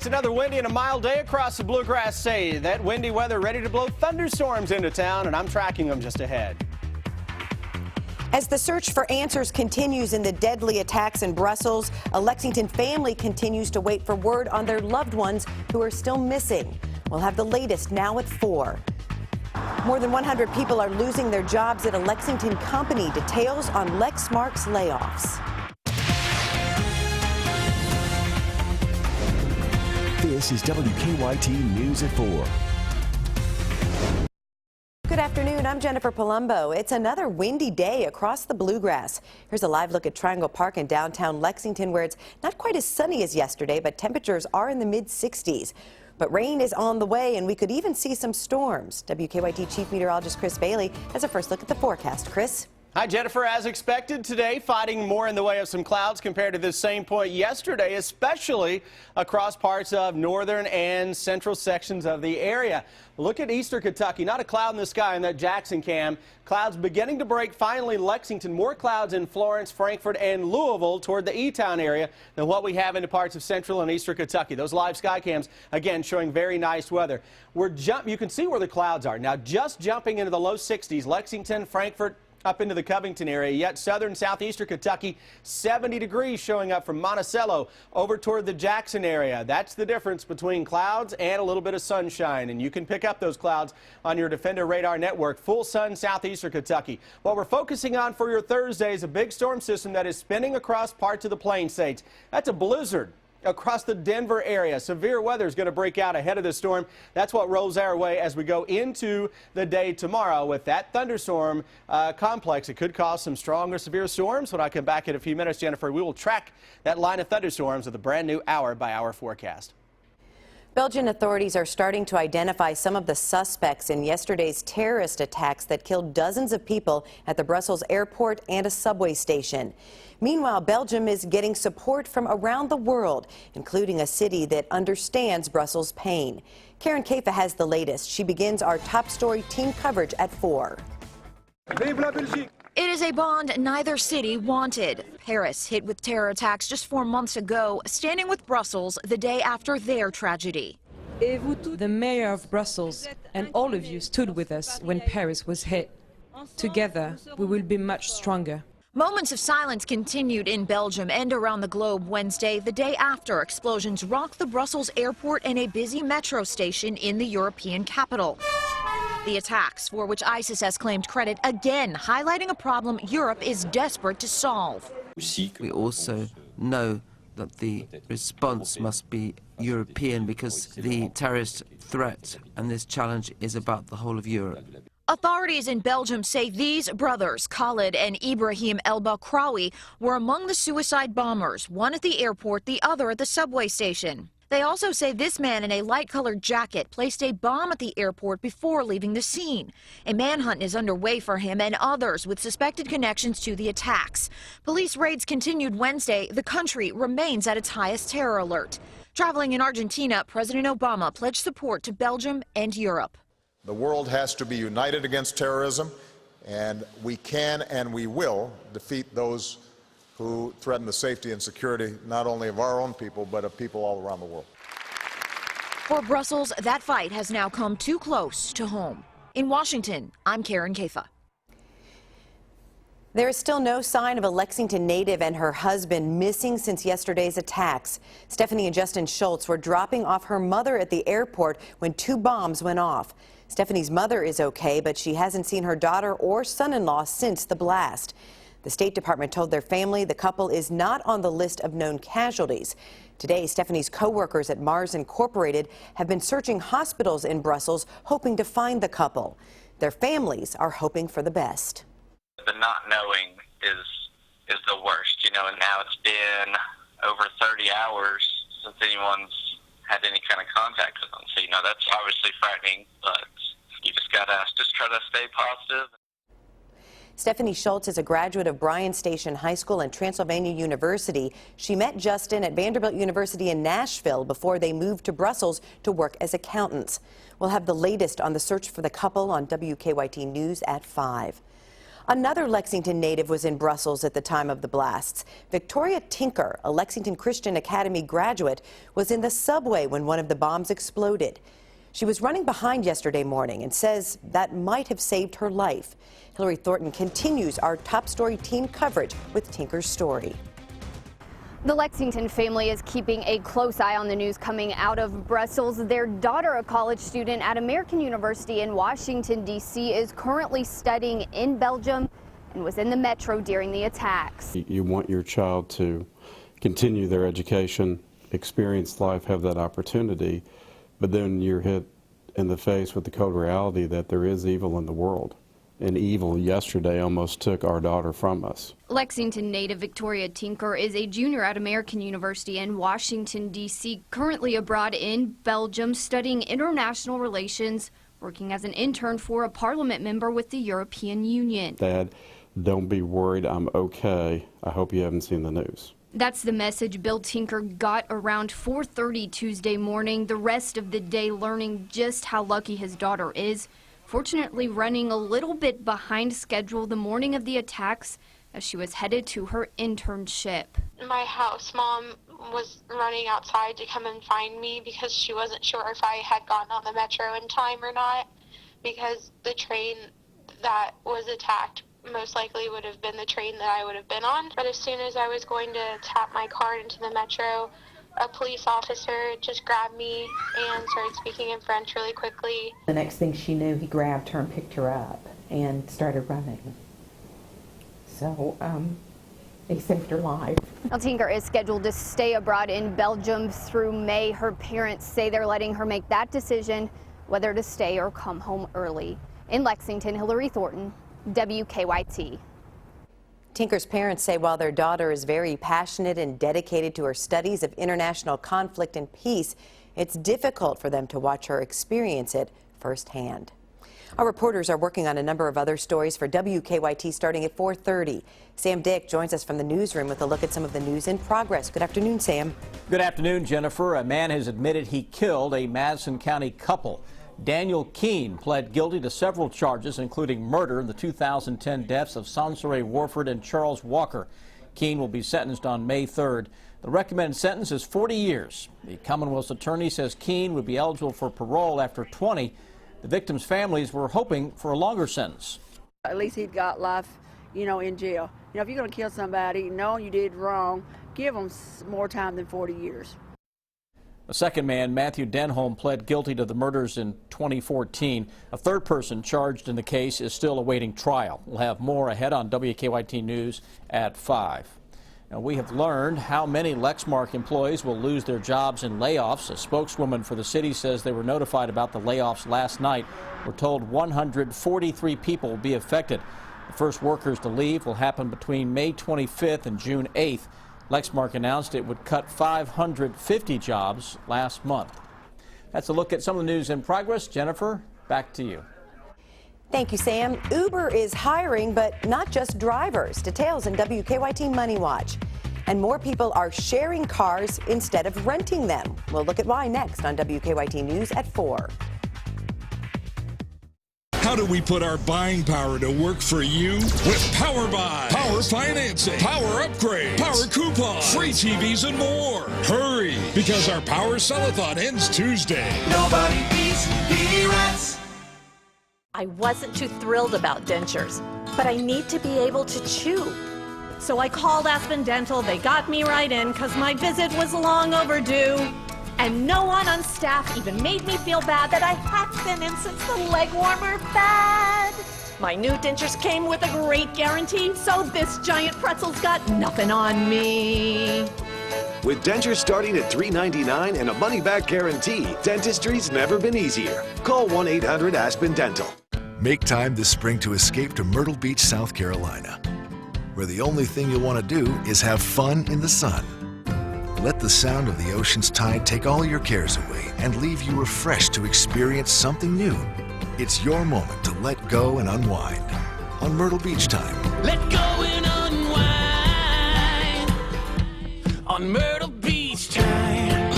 It's another windy and a mild day across the Bluegrass State. That windy weather ready to blow thunderstorms into town, and I'm tracking them just ahead. As the search for answers continues in the deadly attacks in Brussels, a Lexington family continues to wait for word on their loved ones who are still missing. We'll have the latest now at 4. More than 100 people are losing their jobs at a Lexington company. Details on Lexmark's layoffs. This is WKYT News at 4. Good afternoon, I'm Jennifer Palumbo. It's another windy day across the Bluegrass. Here's a live look at Triangle Park in downtown Lexington, where it's not quite as sunny as yesterday, but temperatures are in the mid-60s. But rain is on the way, and we could even see some storms. WKYT Chief Meteorologist Chris Bailey has a first look at the forecast. Chris? Hi, Jennifer. As expected today, fighting more in the way of some clouds compared to this same point yesterday, especially across parts of northern and central sections of the area. Look at eastern Kentucky. Not a cloud in the sky in that Jackson cam. Clouds beginning to break finally in Lexington. More clouds in Florence, Frankfort, and Louisville toward the E-Town area than what we have in the parts of central and eastern Kentucky. Those live sky cams, again, showing very nice weather. You can see where the clouds are. Now, just jumping into the low 60s, Lexington, Frankfort, up into the Covington area, yet southern southeastern Kentucky, 70 degrees showing up from Monticello over toward the Jackson area. That's the difference between clouds and a little bit of sunshine, and you can pick up those clouds on your Defender radar network. Full sun southeastern Kentucky. What we're focusing on for your Thursday is a big storm system that is spinning across parts of the Plain States. That's a blizzard across the Denver area. Severe weather is going to break out ahead of the storm. That's what rolls our way as we go into the day tomorrow. With that thunderstorm complex, it could cause some stronger severe storms. When I come back in a few minutes, Jennifer, we will track that line of thunderstorms with a brand new hour-by-hour forecast. Belgian authorities are starting to identify some of the suspects in yesterday's terrorist attacks that killed dozens of people at the Brussels airport and a subway station. Meanwhile, Belgium is getting support from around the world, including a city that understands Brussels' pain. Karen Kaifa has the latest. She begins our top story team coverage at 4. It is a bond neither city wanted. Paris, hit with terror attacks just 4 months ago, standing with Brussels the day after their tragedy. The mayor of Brussels and all of you stood with us when Paris was hit. Together, we will be much stronger. Moments of silence continued in Belgium and around the globe Wednesday, the day after explosions rocked the Brussels airport and a busy metro station in the European capital. The attacks, for which ISIS has claimed credit, again highlighting a problem Europe is desperate to solve. We also know that the response must be European because the terrorist threat and this challenge is about the whole of Europe. Authorities in Belgium say these brothers, Khalid and Ibrahim El-Bakraoui, were among the suicide bombers, one at the airport, the other at the subway station. They also say this man in a light-colored jacket placed a bomb at the airport before leaving the scene. A manhunt is underway for him and others with suspected connections to the attacks. Police raids continued Wednesday. The country remains at its highest terror alert. Traveling in Argentina, President Obama pledged support to Belgium and Europe. The world has to be united against terrorism, and we can and we will defeat those who threaten the safety and security not only of our own people, but of people all around the world. For Brussels, that fight has now come too close to home. In Washington, I'm Karen Kaifa. There is still no sign of a Lexington native and her husband missing since yesterday's attacks. Stephanie and Justin Schultz were dropping off her mother at the airport when 2 bombs went off. Stephanie's mother is okay, but she hasn't seen her daughter or son-in-law since the blast. The State Department told their family the couple is not on the list of known casualties. Today, Stephanie's co-workers at Mars Incorporated have been searching hospitals in Brussels, hoping to find the couple. Their families are hoping for the best. The not knowing is the worst, and now it's been over 30 hours since anyone's had any kind of contact with them. So, that's obviously frightening, but you just got to just try to stay positive. Stephanie Schultz is a graduate of Bryan Station High School and Transylvania University. She met Justin at Vanderbilt University in Nashville before they moved to Brussels to work as accountants. We'll have the latest on the search for the couple on WKYT News at 5. Another Lexington native was in Brussels at the time of the blasts. Victoria Tinker, a Lexington Christian Academy graduate, was in the subway when one of the bombs exploded. She was running behind yesterday morning and says that might have saved her life. Hillary Thornton continues our top story team coverage with Tinker's story. The Lexington family is keeping a close eye on the news coming out of Brussels. Their daughter, a college student at American University in Washington, D.C., is currently studying in Belgium and was in the metro during the attacks. You want your child to continue their education, experience life, have that opportunity, but then you're hit in the face with the cold reality that there is evil in the world. And evil yesterday almost took our daughter from us. Lexington native Victoria Tinker is a junior at American University in Washington, D.C., currently abroad in Belgium studying international relations, working as an intern for a parliament member with the European Union. Dad, don't be worried, I'm okay. I hope you haven't seen the news. That's the message Bill Tinker got around 4:30 Tuesday morning, the rest of the day learning just how lucky his daughter is. Fortunately, running a little bit behind schedule the morning of the attacks as she was headed to her internship. My house mom was running outside to come and find me because she wasn't sure if I had gotten on the metro in time or not, because the train that was attacked most likely would have been the train that I would have been on. But as soon as I was going to tap my card into the metro, a police officer just grabbed me and started speaking in French really quickly. The next thing she knew, he grabbed her and picked her up and started running. So he saved her life. Now, Tinker is scheduled to stay abroad in Belgium through May. Her parents say they're letting her make that decision, whether to stay or come home early. In Lexington, Hillary Thornton, WKYT. Tinker's parents say while their daughter is very passionate and dedicated to her studies of international conflict and peace, it's difficult for them to watch her experience it firsthand. Our reporters are working on a number of other stories for WKYT starting at 4:30. Sam Dick joins us from the newsroom with a look at some of the news in progress. Good afternoon, Sam. Good afternoon, Jennifer. A man has admitted he killed a Madison County couple. Daniel Keene pled guilty to several charges, including murder in the 2010 deaths of Sansere Warford and Charles Walker. Keene will be sentenced on May 3rd. The recommended sentence is 40 years. The Commonwealth's attorney says Keene would be eligible for parole after 20. The victims' families were hoping for a longer sentence. At least he'd got life, in jail. If you're going to kill somebody, knowing you did wrong, give them more time than 40 years. A second man, Matthew Denholm, pled guilty to the murders in 2014. A third person charged in the case is still awaiting trial. We'll have more ahead on WKYT News at 5. Now, we have learned how many Lexmark employees will lose their jobs in layoffs. A spokeswoman for the city says they were notified about the layoffs last night. We're told 143 people will be affected. The first workers to leave will happen between May 25th and June 8th. Lexmark announced it would cut 550 jobs last month. That's a look at some of the news in progress. Jennifer, back to you. Thank you, Sam. Uber is hiring, but not just drivers. Details in WKYT Money Watch. And more people are sharing cars instead of renting them. We'll look at why next on WKYT News at 4. How do we put our buying power to work for you? With Power Buy, Power Financing, Power Upgrades, Power Coupons, free TVs, and more. Hurry, because our Power Sellathon ends Tuesday. Nobody beats P-Rats. I wasn't too thrilled about dentures, but I need to be able to chew. So I called Aspen Dental. They got me right in because my visit was long overdue. And no one on staff even made me feel bad that I hadn't been in since the leg warmer fad. My new dentures came with a great guarantee, so this giant pretzel's got nothing on me. With dentures starting at $3.99 and a money-back guarantee, dentistry's never been easier. Call 1-800-ASPEN-DENTAL. Make time this spring to escape to Myrtle Beach, South Carolina, where the only thing you'll want to do is have fun in the sun. Let the sound of the ocean's tide take all your cares away and leave you refreshed to experience something new. It's your moment to let go and unwind on Myrtle Beach Time. Let go and unwind on Myrtle Beach Time.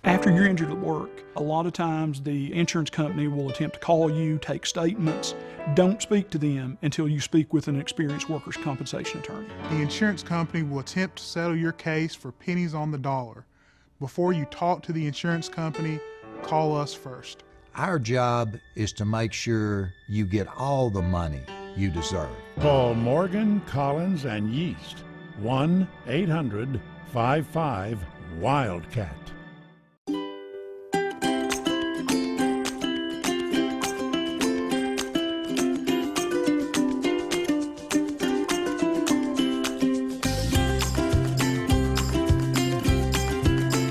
After after you're injured at work, a lot of times the insurance company will attempt to call you, take statements. Don't speak to them until you speak with an experienced workers' compensation attorney. The insurance company will attempt to settle your case for pennies on the dollar. Before you talk to the insurance company, call us first. Our job is to make sure you get all the money you deserve. Call Morgan, Collins, and Yeast. 1-800-55-WILDCAT.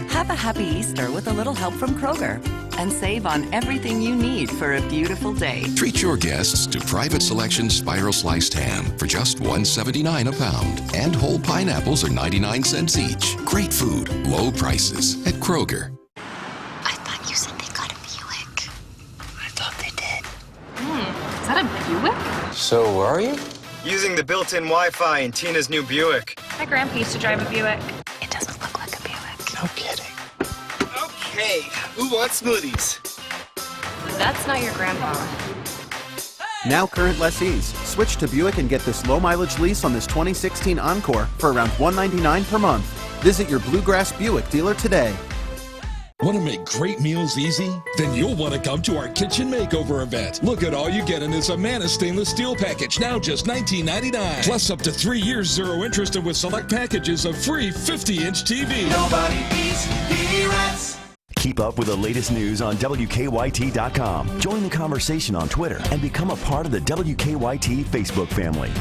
Have a happy Easter with a little help from Kroger. And save on everything you need for a beautiful day. Treat your guests to private selection spiral sliced ham for just $1.79 a pound. And whole pineapples are 99 cents each. Great food, low prices at Kroger. I thought you said they got a Buick. I thought they did. Is that a Buick? So where are you? Using the built-in Wi-Fi in Tina's new Buick. My grandpa used to drive a Buick. It doesn't look like a Buick. No kidding. Okay, who wants smoothies? That's not your grandpa. Now current lessees, switch to Buick and get this low mileage lease on this 2016 Encore for around $199 per month. Visit your Bluegrass Buick dealer today. Want to make great meals easy? Then you'll want to come to our kitchen makeover event. Look at all you get in this Amana stainless steel package, now just $19.99. Plus up to 3 years, 0 interest, and with select packages of free 50-inch TV. Nobody beats P-Rats. Keep up with the latest news on WKYT.com. Join the conversation on Twitter and become a part of the WKYT Facebook family.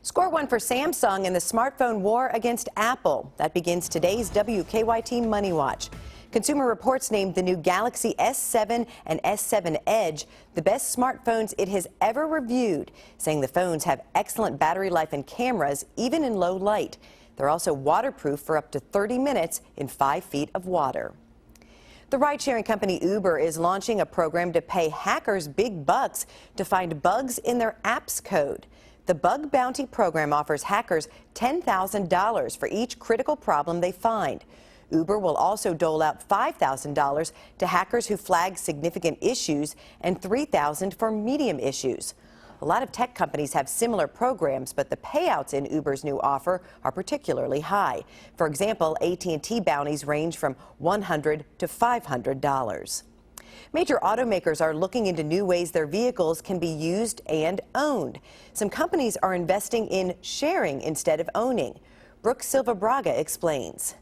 Score one for Samsung in the smartphone war against Apple. That begins today's WKYT Money Watch. Consumer Reports named the new Galaxy S7 and S7 Edge the best smartphones it has ever reviewed, saying the phones have excellent battery life and cameras, even in low light. They're also waterproof for up to 30 minutes in 5 feet of water. The ride-sharing company Uber is launching a program to pay hackers big bucks to find bugs in their app's code. The Bug Bounty program offers hackers $10,000 for each critical problem they find. Uber will also dole out $5,000 to hackers who flag significant issues and $3,000 for medium issues. A lot of tech companies have similar programs, but the payouts in Uber's new offer are particularly high. For example, AT&T bounties range from $100 to $500. Major automakers are looking into new ways their vehicles can be used and owned. Some companies are investing in sharing instead of owning. Brooke Silva Braga explains.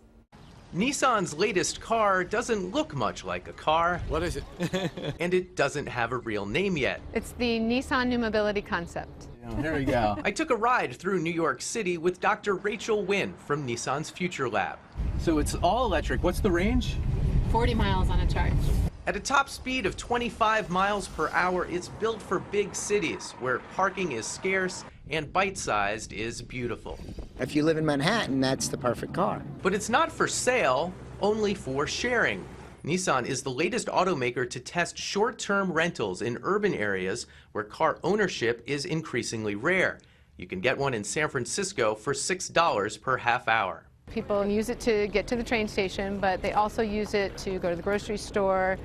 Nissan's latest car doesn't look much like a car. What is it? And it doesn't have a real name yet. It's the Nissan New Mobility concept. Here we go. I took a ride through New York City with Dr. Rachel Wynn from Nissan's Future Lab. So it's all electric. What's the range? 40 miles on a charge. At a top speed of 25 miles per hour, it's built for big cities where parking is scarce and bite-sized is beautiful. If you live in Manhattan, that's the perfect car. But it's not for sale, only for sharing. Nissan is the latest automaker to test short-term rentals in urban areas where car ownership is increasingly rare. You can get one in San Francisco for $6 per half hour. People use it to get to the train station, but they also use it to go to the grocery store.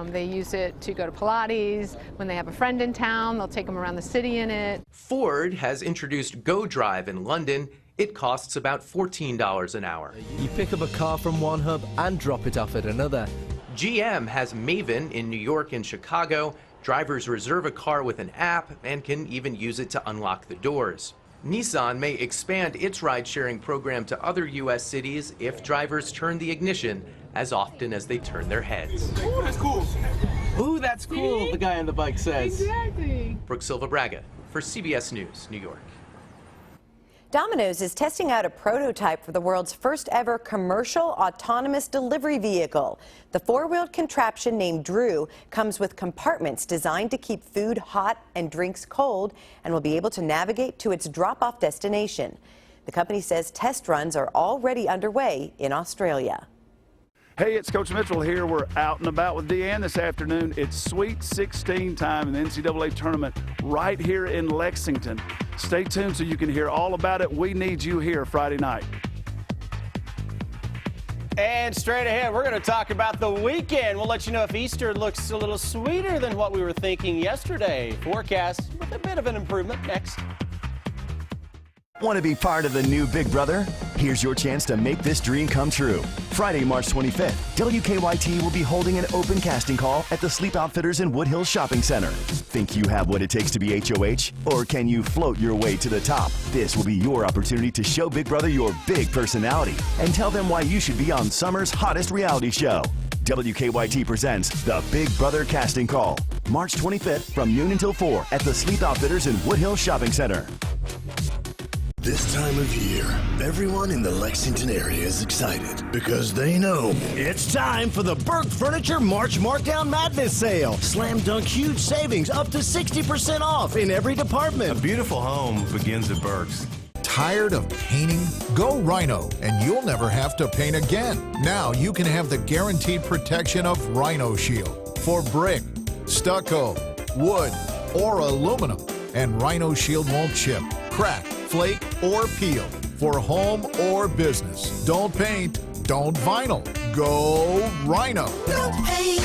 They use it to go to Pilates. When they have a friend in town, they'll take them around the city in it. Ford has introduced Go Drive in London. It costs about $14 an hour. You pick up a car from one hub and drop it off at another. GM has Maven in New York and Chicago. Drivers reserve a car with an app and can even use it to unlock the doors. Nissan may expand its ride-sharing program to other U.S. cities if drivers turn the ignition as often as they turn their heads. Ooh, that's cool. Ooh, that's cool, the guy on the bike says. Exactly. Brooke Silva Braga for CBS News, New York. Domino's is testing out a prototype for the world's first ever commercial autonomous delivery vehicle. The four-wheeled contraption named Drew comes with compartments designed to keep food hot and drinks cold and will be able to navigate to its drop-off destination. The company says test runs are already underway in Australia. Hey, it's Coach Mitchell here. We're out and about with Deanne this afternoon. It's Sweet 16 time in the NCAA tournament right here in Lexington. Stay tuned so you can hear all about it. We need you here Friday night. And straight ahead, we're going to talk about the weekend. We'll let you know if Easter looks a little sweeter than what we were thinking yesterday. Forecast with a bit of an improvement next. Want to be part of the new Big Brother? Here's your chance to make this dream come true. Friday, March 25th, WKYT will be holding an open casting call at the Sleep Outfitters in Wood Hills Shopping Center. Think you have what it takes to be HOH? Or can you float your way to the top? This will be your opportunity to show Big Brother your big personality and tell them why you should be on summer's hottest reality show. WKYT presents the Big Brother Casting Call, March 25th from noon until 4 at the Sleep Outfitters in Wood Hills Shopping Center. This time of year, everyone in the Lexington area is excited because they know it's time for the Burke Furniture March Markdown Madness Sale. Slam dunk huge savings up to 60% off in every department. A beautiful home begins at Burke's. Tired of painting? Go Rhino, and you'll never have to paint again. Now you can have the guaranteed protection of Rhino Shield for brick, stucco, wood, or aluminum. And Rhino Shield won't chip, crack, flake, or peel for home or business. Don't paint, don't vinyl. Go Rhino. Don't paint,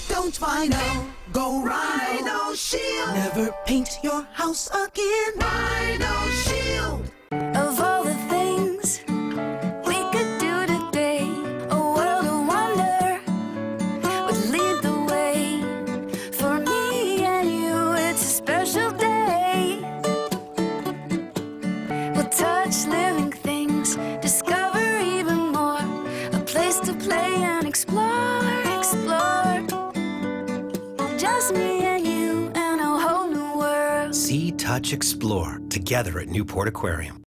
don't vinyl. Go Rhino Shield. Never paint your house again. Rhino Shield. Of all the things we could do today, a world of wonder would lead the way. For me and you, it's a special day. We'll touch living things, discover even more. A place to play and explore, explore. Just me and you and a whole new world. See, touch, explore together at Newport Aquarium.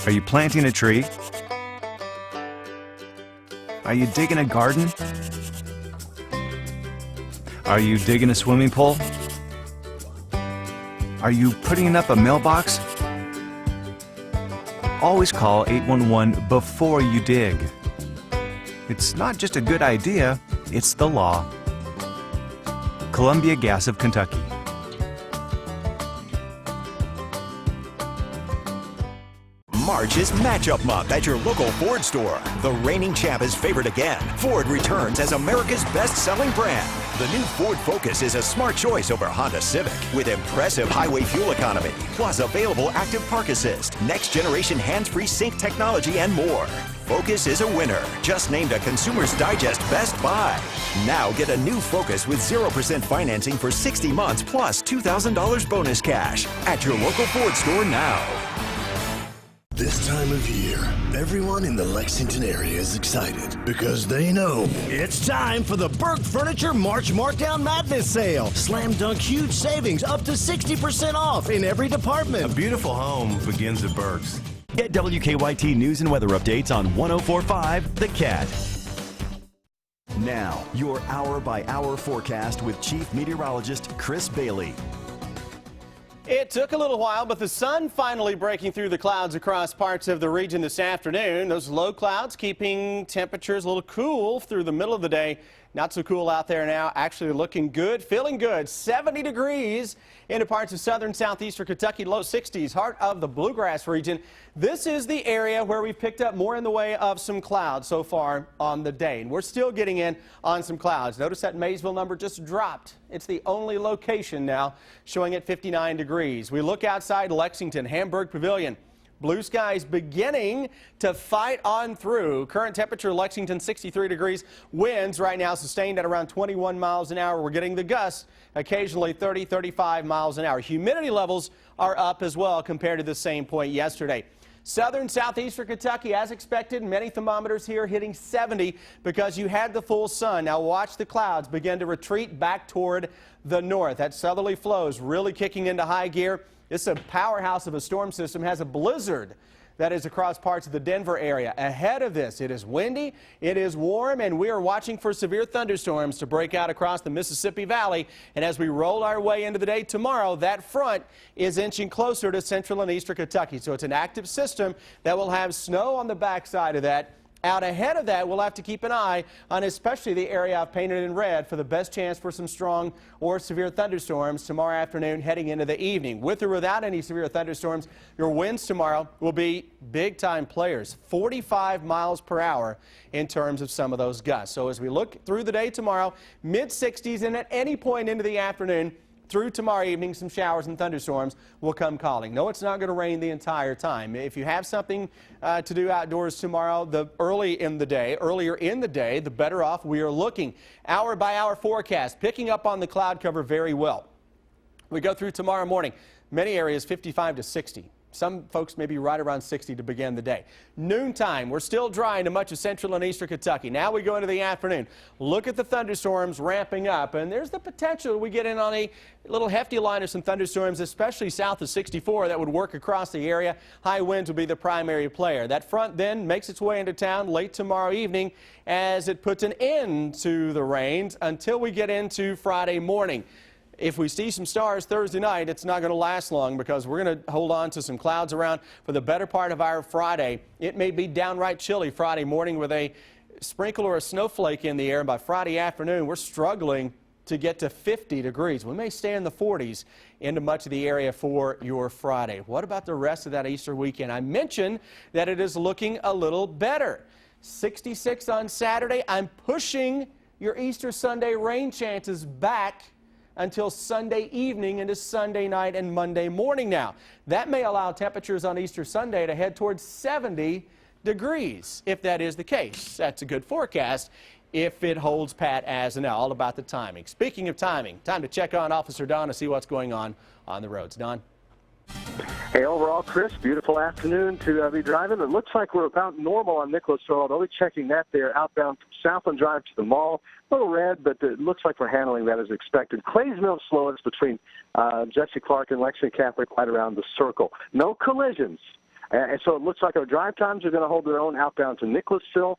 Are you planting a tree? Are you digging a garden? Are you digging a swimming pool? Are you putting up a mailbox? Always call 811 before you dig. It's not just a good idea, it's the law. Columbia Gas of Kentucky. March is matchup month at your local Ford store. The reigning champ is favored again. Ford returns as America's best-selling brand. The new Ford Focus is a smart choice over Honda Civic with impressive highway fuel economy, plus available active park assist, next-generation hands-free sync technology, and more. Focus is a winner, just named a Consumer's Digest Best Buy. Now get a new Focus with 0% financing for 60 months plus $2,000 bonus cash at your local Ford store now. This time of year, everyone in the Lexington area is excited because they know it's time for the Burke Furniture March Markdown Madness Sale. Slam dunk huge savings up to 60% off in every department. A beautiful home begins at Burke's. Get WKYT news and weather updates on 104.5 The Cat. Now, your hour-by-hour forecast with Chief Meteorologist Chris Bailey. It took a little while, but the sun finally breaking through the clouds across parts of the region this afternoon. Those low clouds keeping temperatures a little cool through the middle of the day. Not so cool out there now. Actually looking good, feeling good. 70 degrees into parts of southern southeastern Kentucky, low 60s, heart of the bluegrass region. This is the area where we've picked up more in the way of some clouds so far on the day. And we're still getting in on some clouds. Notice that Maysville number just dropped. It's the only location now showing at 59 degrees. We look outside Lexington, Hamburg Pavilion. Blue skies beginning to fight on through. Current temperature Lexington 63 degrees. Winds right now sustained at around 21 miles an hour. We're getting the gusts occasionally 30, 35 miles an hour. Humidity levels are up as well compared to the same point yesterday. Southern southeastern Kentucky, as expected, many thermometers here hitting 70 because you had the full sun. Now watch the clouds begin to retreat back toward the north. That southerly flow is really kicking into high gear. This is a powerhouse of a storm system, has a blizzard that is across parts of the Denver area. Ahead of this, it is windy, it is warm, and we are watching for severe thunderstorms to break out across the Mississippi Valley. And as we roll our way into the day tomorrow, that front is inching closer to central and eastern Kentucky. So it's an active system that will have snow on the backside of that Out ahead of that, we'll have to keep an eye on especially the area I've painted in red for the best chance for some strong or severe thunderstorms tomorrow afternoon heading into the evening. With or without any severe thunderstorms, your winds tomorrow will be big-time players, 45 miles per hour in terms of some of those gusts. So as we look through the day tomorrow, mid-60s, and at any point into the afternoon, through tomorrow evening, some showers and thunderstorms will come calling. No, it's not going to rain the entire time. If you have something to do outdoors tomorrow, earlier in the day, the better off we are looking. Hour by hour forecast, picking up on the cloud cover very well. We go through tomorrow morning, many areas 55 to 60. Some folks may be right around 60 to begin the day. Noontime, we're still dry into much of central and eastern Kentucky. Now we go into the afternoon. Look at the thunderstorms ramping up, and there's the potential we get in on a little hefty line of some thunderstorms, especially south of 64, that would work across the area. High winds will be the primary player. That front then makes its way into town late tomorrow evening as it puts an end to the rains until we get into Friday morning. If we see some stars Thursday night, it's not going to last long because we're going to hold on to some clouds around for the better part of our Friday. It may be downright chilly Friday morning with a sprinkle or a snowflake in the air. By Friday afternoon, we're struggling to get to 50 degrees. We may stay in the 40s into much of the area for your Friday. What about the rest of that Easter weekend? I mentioned that it is looking a little better. 66 on Saturday. I'm pushing your Easter Sunday rain chances back until Sunday evening into Sunday night and Monday morning now. That may allow temperatures on Easter Sunday to head towards 70 degrees, if that is the case. That's a good forecast if it holds pat as of now. All about the timing. Speaking of timing, time to check on Officer Don to see what's going on the roads. Don? Hey, overall, Chris, beautiful afternoon to be driving. It looks like we're about normal on Nicholas Road. I'll be checking that there outbound from Southland Drive to the mall. A little red, but it looks like we're handling that as expected. Clays Mill slowest between Jesse Clark and Lexington Catholic right around the circle. No collisions. And so it looks like our drive times are going to hold their own outbound to Nicholasville,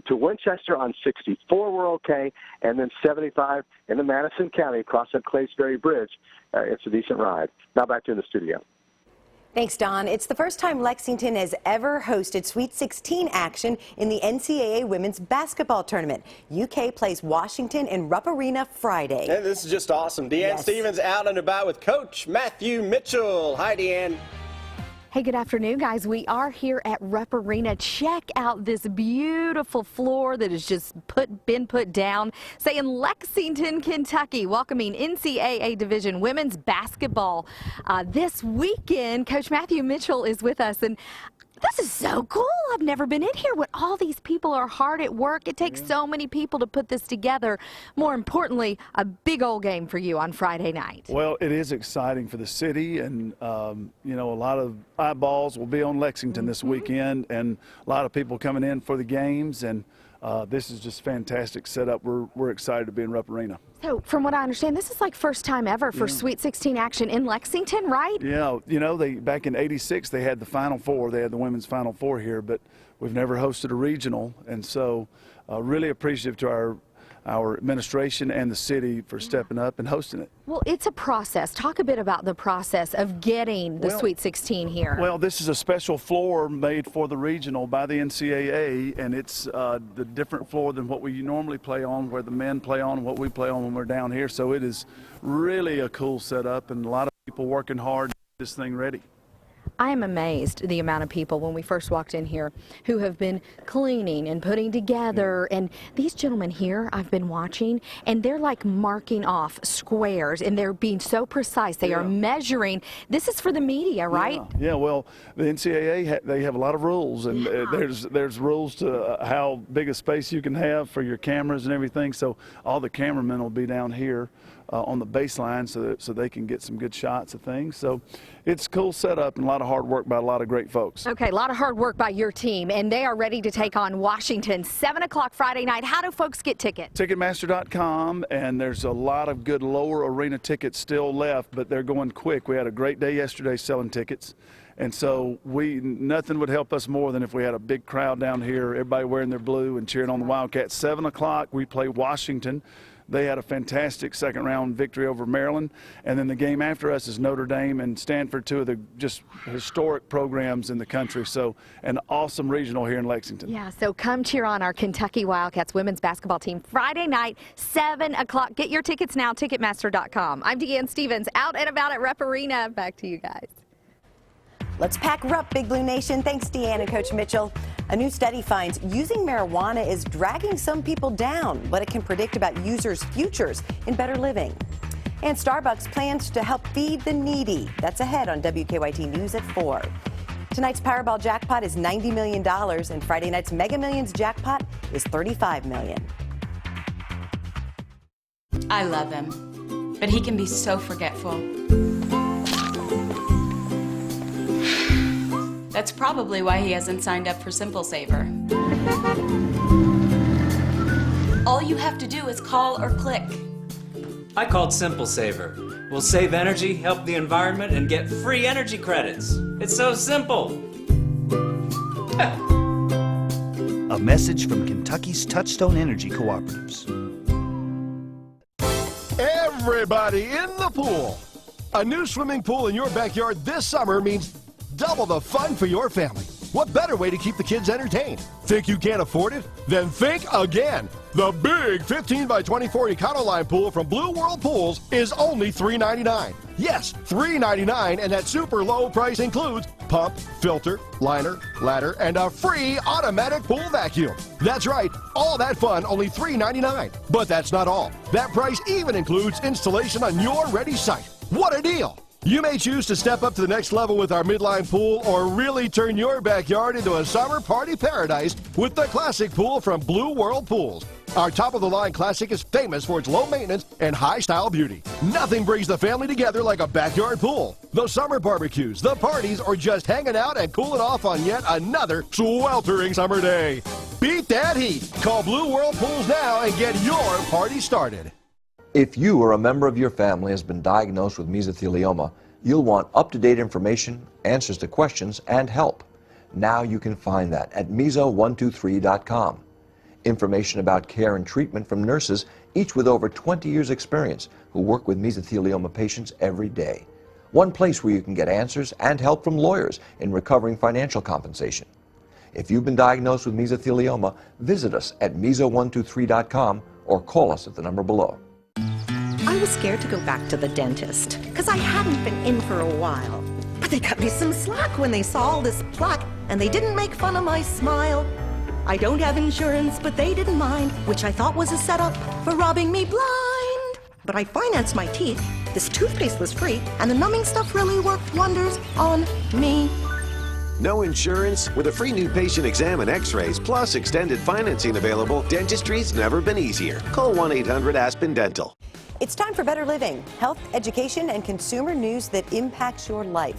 to Winchester on 64, we're okay, and then 75 in the Madison County across that Claysbury Bridge. It's a decent ride. Now back to the studio. Thanks, Don. It's the first time Lexington has ever hosted Sweet 16 action in the NCAA Women's Basketball Tournament. UK plays Washington in Rupp Arena Friday. Hey, this is just awesome. Deanne Stevens out and about with Coach Matthew Mitchell. Hi, Deanne. Hey, good afternoon, guys. We are here at Rupp Arena. Check out this beautiful floor that has just been put down, say in Lexington, Kentucky, welcoming NCAA Division women's basketball. This weekend, Coach Matthew Mitchell is with us, and this is so cool. I've never been in here when all these people are hard at work. It takes so many people to put this together. More importantly, a big old game for you on Friday night. Well, it is exciting for the city, and you know, a lot of eyeballs will be on Lexington this weekend, and a lot of people coming in for the games, and this is just fantastic setup. We're excited to be in Rupp Arena. So, from what I understand, this is like first time ever for Sweet 16 action in Lexington, right? Yeah, you know, back in '86 they had the Final Four. They had the women's Final Four here, but we've never hosted a regional, and so really appreciative to our administration and the city for stepping up and hosting it. Well, it's a process. Talk a bit about the process of getting the Sweet 16 here. Well, this is a special floor made for the regional by the NCAA, and it's the different floor than what we normally play on, where the men play on, and what we play on when we're down here. So it is really a cool setup, and a lot of people working hard to get this thing ready. I am amazed the amount of people when we first walked in here who have been cleaning and putting together, and these gentlemen here I've been watching, and they're like marking off squares, and they're being so precise. They are measuring. This is for the media, right? Yeah, well, the NCAA they have a lot of rules, and there's rules to how big a space you can have for your cameras and everything. So all the cameramen will be down here on the baseline so they can get some good shots of things. So it's a cool setup and a lot of hard work by a lot of great folks. Okay, a lot of hard work by your team, and they are ready to take on Washington, 7 o'clock Friday night. How do folks get tickets? Ticketmaster.com, and there's a lot of good lower arena tickets still left, but they're going quick. We had a great day yesterday selling tickets. And so nothing would help us more than if we had a big crowd down here, everybody wearing their blue and cheering on the Wildcats. 7 o'clock, we play Washington. They had a fantastic second-round victory over Maryland. And then the game after us is Notre Dame and Stanford, two of the just historic programs in the country. So an awesome regional here in Lexington. Yeah, so come cheer on our Kentucky Wildcats women's basketball team Friday night, 7 o'clock. Get your tickets now, Ticketmaster.com. I'm Deanne Stevens, out and about at Rep Arena. Back to you guys. Let's pack her up, Big Blue Nation. Thanks, Deanne and Coach Mitchell. A new study finds using marijuana is dragging some people down, what it can predict about users' futures in better living. And Starbucks plans to help feed the needy. That's ahead on WKYT News at 4. Tonight's Powerball jackpot is $90 million, and Friday night's Mega Millions jackpot is $35 million. I love him, but he can be so forgetful. That's probably why he hasn't signed up for Simple Saver. All you have to do is call or click. I called Simple Saver. We'll save energy, help the environment, and get free energy credits. It's so simple. A message from Kentucky's Touchstone Energy Cooperatives. Everybody in the pool. A new swimming pool in your backyard this summer means double the fun for your family. What better way to keep the kids entertained? Think you can't afford it? Then think again. The big 15 by 24 Econoline pool from Blue World Pools is only $3.99. Yes, $3.99, and that super low price includes pump, filter, liner, ladder, and a free automatic pool vacuum. That's right, all that fun, only $3.99. But that's not all. That price even includes installation on your ready site. What a deal! You may choose to step up to the next level with our midline pool or really turn your backyard into a summer party paradise with the classic pool from Blue World Pools. Our top-of-the-line classic is famous for its low maintenance and high-style beauty. Nothing brings the family together like a backyard pool. The summer barbecues, the parties, or just hanging out and cooling off on yet another sweltering summer day. Beat that heat. Call Blue World Pools now and get your party started. If you or a member of your family has been diagnosed with mesothelioma, you'll want up-to-date information, answers to questions, and help. Now you can find that at meso123.com. Information about care and treatment from nurses, each with over 20 years' experience, who work with mesothelioma patients every day. One place where you can get answers and help from lawyers in recovering financial compensation. If you've been diagnosed with mesothelioma, visit us at meso123.com or call us at the number below. I was scared to go back to the dentist because I hadn't been in for a while. But they cut me some slack when they saw all this plaque, and they didn't make fun of my smile. I don't have insurance, but they didn't mind, which I thought was a setup for robbing me blind. But I financed my teeth, this toothpaste was free, and the numbing stuff really worked wonders on me. No insurance? With a free new patient exam and x-rays, plus extended financing available, dentistry's never been easier. Call 1-800-ASPEN-DENTAL. It's time for Better Living, health, education, and consumer news that impacts your life.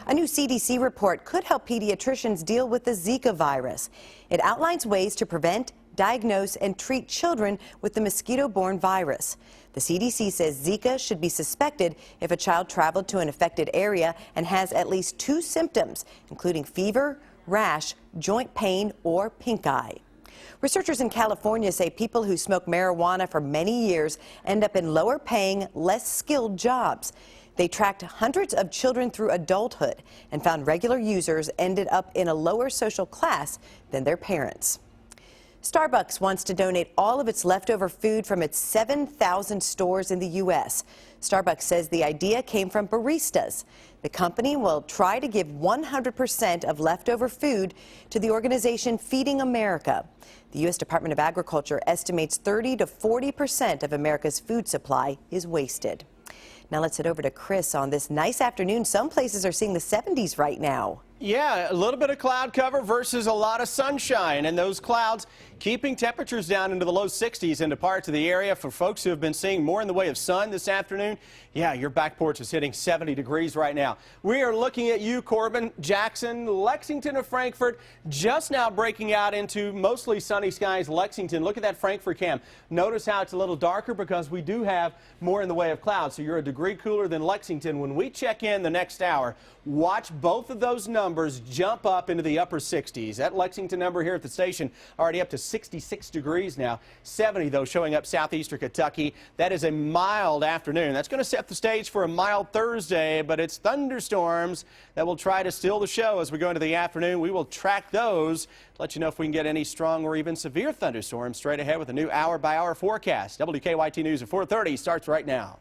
A new CDC report could help pediatricians deal with the Zika virus. It outlines ways to prevent, diagnose, and treat children with the mosquito-borne virus. The CDC says Zika should be suspected if a child traveled to an affected area and has at least 2 symptoms, including fever, rash, joint pain, or pink eye. Researchers in California say people who smoke marijuana for many years end up in lower-paying, less skilled jobs. They tracked hundreds of children through adulthood and found regular users ended up in a lower social class than their parents. Starbucks wants to donate all of its leftover food from its 7,000 stores in the U.S. Starbucks says the idea came from baristas. The company will try to give 100% of leftover food to the organization Feeding America. The U.S. Department of Agriculture estimates 30 to 40% of America's food supply is wasted. Now let's head over to Chris on this nice afternoon. Some places are seeing the 70s right now. Yeah, a little bit of cloud cover versus a lot of sunshine, and those clouds keeping temperatures down into the low 60s into parts of the area. For folks who have been seeing more in the way of sun this afternoon, yeah, your back porch is hitting 70 degrees right now. We are looking at you, Corbin, Jackson, Lexington, and Frankfort, just now breaking out into mostly sunny skies. Lexington, look at that Frankfort cam. Notice how it's a little darker because we do have more in the way of clouds, so you're a degree cooler than Lexington. When we check in the next hour, watch both of those numbers numbers jump up into the upper 60s. That Lexington number here at the station already up to 66 degrees now. 70, though, showing up southeastern Kentucky. That is a mild afternoon. That's going to set the stage for a mild Thursday, but it's thunderstorms that will try to steal the show as we go into the afternoon. We will track those, let you know if we can get any strong or even severe thunderstorms straight ahead with a new hour-by-hour forecast. WKYT News at 4:30 starts right now.